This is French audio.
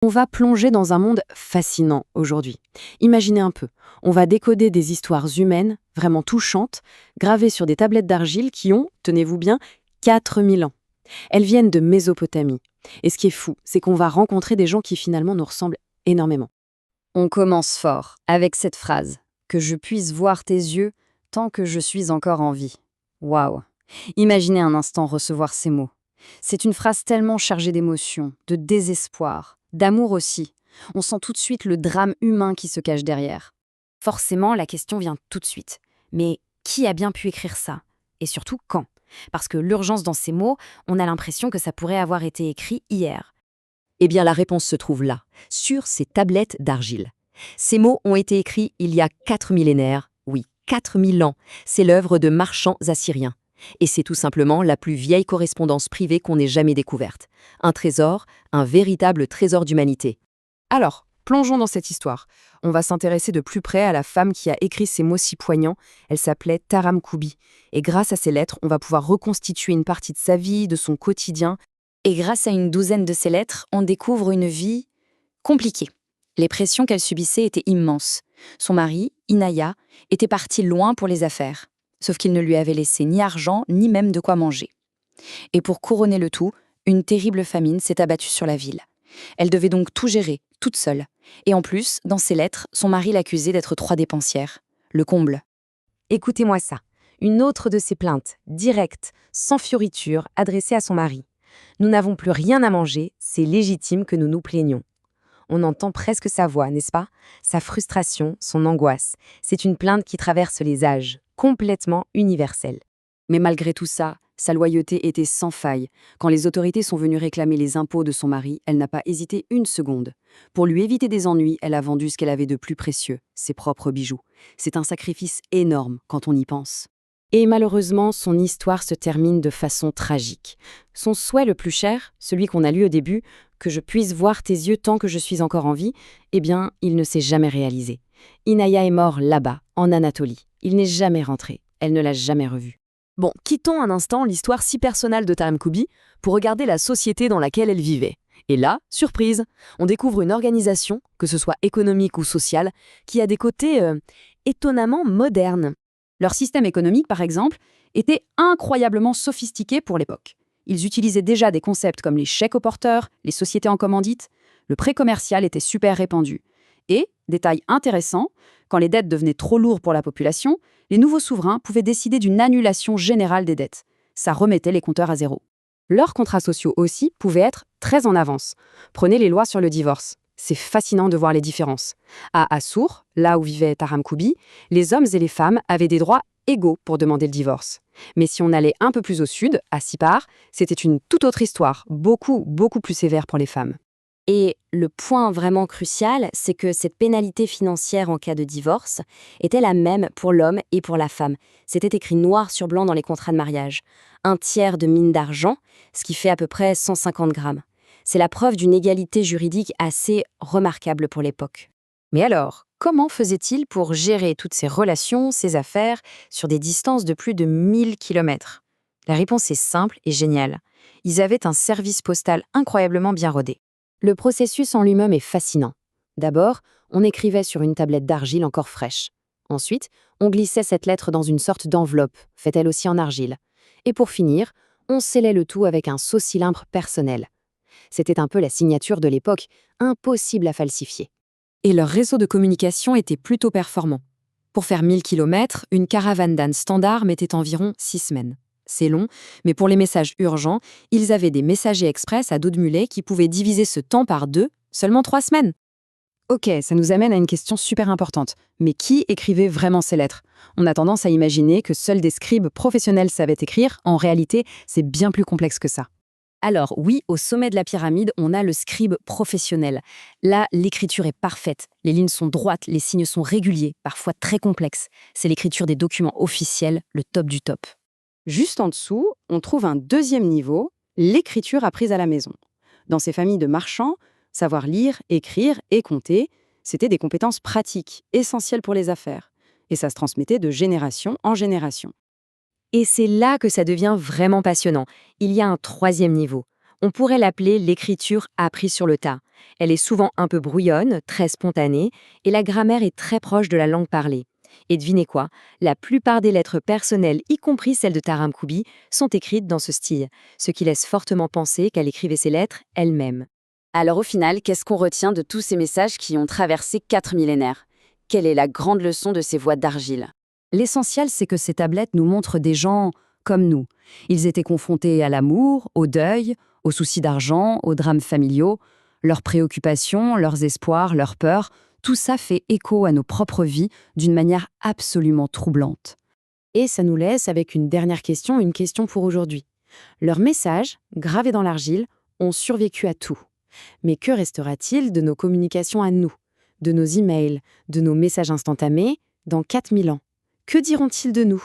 On va plonger dans un monde fascinant aujourd'hui. Imaginez un peu, on va décoder des histoires humaines, vraiment touchantes, gravées sur des tablettes d'argile qui ont, tenez-vous bien, 4000 ans. Elles viennent de Mésopotamie. Et ce qui est fou, c'est qu'on va rencontrer des gens qui finalement nous ressemblent énormément. On commence fort avec cette phrase « Que je puisse voir tes yeux tant que je suis encore en vie ». Waouh! Imaginez un instant recevoir ces mots. C'est une phrase tellement chargée d'émotion, de désespoir, d'amour aussi. On sent tout de suite le drame humain qui se cache derrière. Forcément, la question vient tout de suite. Mais qui a bien pu écrire ça? Et surtout, quand? Parce que l'urgence dans ces mots, on a l'impression que ça pourrait avoir été écrit hier. Eh bien, la réponse se trouve là, sur ces tablettes d'argile. Ces mots ont été écrits il y a 4 millénaires, oui, 4000 ans. C'est l'œuvre de marchands assyriens. Et c'est tout simplement la plus vieille correspondance privée qu'on ait jamais découverte. Un trésor, un véritable trésor d'humanité. Alors, plongeons dans cette histoire. On va s'intéresser de plus près à la femme qui a écrit ces mots si poignants. Elle s'appelait Taram Koubi. Et grâce à ces lettres, on va pouvoir reconstituer une partie de sa vie, de son quotidien. Et grâce à une douzaine de ces lettres, on découvre une vie compliquée. Les pressions qu'elle subissait étaient immenses. Son mari, Inaya, était parti loin pour les affaires. Sauf qu'il ne lui avait laissé ni argent, ni même de quoi manger. Et pour couronner le tout, une terrible famine s'est abattue sur la ville. Elle devait donc tout gérer, toute seule. Et en plus, dans ses lettres, son mari l'accusait d'être trop dépensière. Le comble. Écoutez-moi ça. Une autre de ses plaintes, directe, sans fioriture, adressée à son mari. Nous n'avons plus rien à manger, c'est légitime que nous nous plaignons. On entend presque sa voix, n'est-ce pas? Sa frustration, son angoisse. C'est une plainte qui traverse les âges, complètement universelle. Mais malgré tout ça, sa loyauté était sans faille. Quand les autorités sont venues réclamer les impôts de son mari, elle n'a pas hésité une seconde. Pour lui éviter des ennuis, elle a vendu ce qu'elle avait de plus précieux, ses propres bijoux. C'est un sacrifice énorme quand on y pense. Et malheureusement, son histoire se termine de façon tragique. Son souhait le plus cher, celui qu'on a lu au début, que je puisse voir tes yeux tant que je suis encore en vie, eh bien, il ne s'est jamais réalisé. Inaya est mort là-bas, en Anatolie. Il n'est jamais rentré. Elle ne l'a jamais revu. Bon, quittons un instant l'histoire si personnelle de Taram Koubi pour regarder la société dans laquelle elle vivait. Et là, surprise, on découvre une organisation, que ce soit économique ou sociale, qui a des côtés étonnamment modernes. Leur système économique, par exemple, était incroyablement sophistiqué pour l'époque. Ils utilisaient déjà des concepts comme les chèques aux porteurs, les sociétés en commandite. Le prêt commercial était super répandu. Et, détail intéressant, quand les dettes devenaient trop lourdes pour la population, les nouveaux souverains pouvaient décider d'une annulation générale des dettes. Ça remettait les compteurs à zéro. Leurs contrats sociaux aussi pouvaient être très en avance. Prenez les lois sur le divorce. C'est fascinant de voir les différences. À Assour, là où vivait Taram Koubi, les hommes et les femmes avaient des droits égaux pour demander le divorce. Mais si on allait un peu plus au sud, à Sipar, c'était une toute autre histoire, beaucoup plus sévère pour les femmes. Et le point vraiment crucial, c'est que cette pénalité financière en cas de divorce était la même pour l'homme et pour la femme. C'était écrit noir sur blanc dans les contrats de mariage. 1/3 de mine d'argent, ce qui fait à peu près 150 grammes. C'est la preuve d'une égalité juridique assez remarquable pour l'époque. Mais alors, comment faisait-il pour gérer toutes ces relations, ces affaires, sur des distances de plus de 1000 km? La réponse est simple et géniale. Ils avaient un service postal incroyablement bien rodé. Le processus en lui-même est fascinant. D'abord, on écrivait sur une tablette d'argile encore fraîche. Ensuite, on glissait cette lettre dans une sorte d'enveloppe, faite elle aussi en argile. Et pour finir, on scellait le tout avec un sceau cylindre personnel. C'était un peu la signature de l'époque, impossible à falsifier. Et leur réseau de communication était plutôt performant. Pour faire 1000 km, une caravane d'ânes standard mettait environ 6 semaines. C'est long, mais pour les messages urgents, ils avaient des messagers express à dos de mulet qui pouvaient diviser ce temps par 2, seulement 3 semaines. Ok, ça nous amène à une question super importante. Mais qui écrivait vraiment ces lettres? On a tendance à imaginer que seuls des scribes professionnels savaient écrire. En réalité, c'est bien plus complexe que ça. Alors oui, au sommet de la pyramide, on a le scribe professionnel. Là, l'écriture est parfaite. Les lignes sont droites, les signes sont réguliers, parfois très complexes. C'est l'écriture des documents officiels, le top du top. Juste en dessous, on trouve un deuxième niveau, l'écriture apprise à la maison. Dans ces familles de marchands, savoir lire, écrire et compter, c'était des compétences pratiques, essentielles pour les affaires. Et ça se transmettait de génération en génération. Et c'est là que ça devient vraiment passionnant. Il y a un troisième niveau. On pourrait l'appeler l'écriture apprise sur le tas. Elle est souvent un peu brouillonne, très spontanée, et la grammaire est très proche de la langue parlée. Et devinez quoi? La plupart des lettres personnelles, y compris celles de Taram Koubi, sont écrites dans ce style, ce qui laisse fortement penser qu'elle écrivait ses lettres elle-même. Alors au final, qu'est-ce qu'on retient de tous ces messages qui ont traversé 4 millénaires? Quelle est la grande leçon de ces voix d'argile? L'essentiel, c'est que ces tablettes nous montrent des gens comme nous. Ils étaient confrontés à l'amour, au deuil, aux soucis d'argent, aux drames familiaux. Leurs préoccupations, leurs espoirs, leurs peurs, tout ça fait écho à nos propres vies d'une manière absolument troublante. Et ça nous laisse avec une dernière question, une question pour aujourd'hui. Leurs messages, gravés dans l'argile, ont survécu à tout. Mais que restera-t-il de nos communications à nous, de nos emails, de nos messages instantanés, dans 4000 ans? Que diront-ils de nous?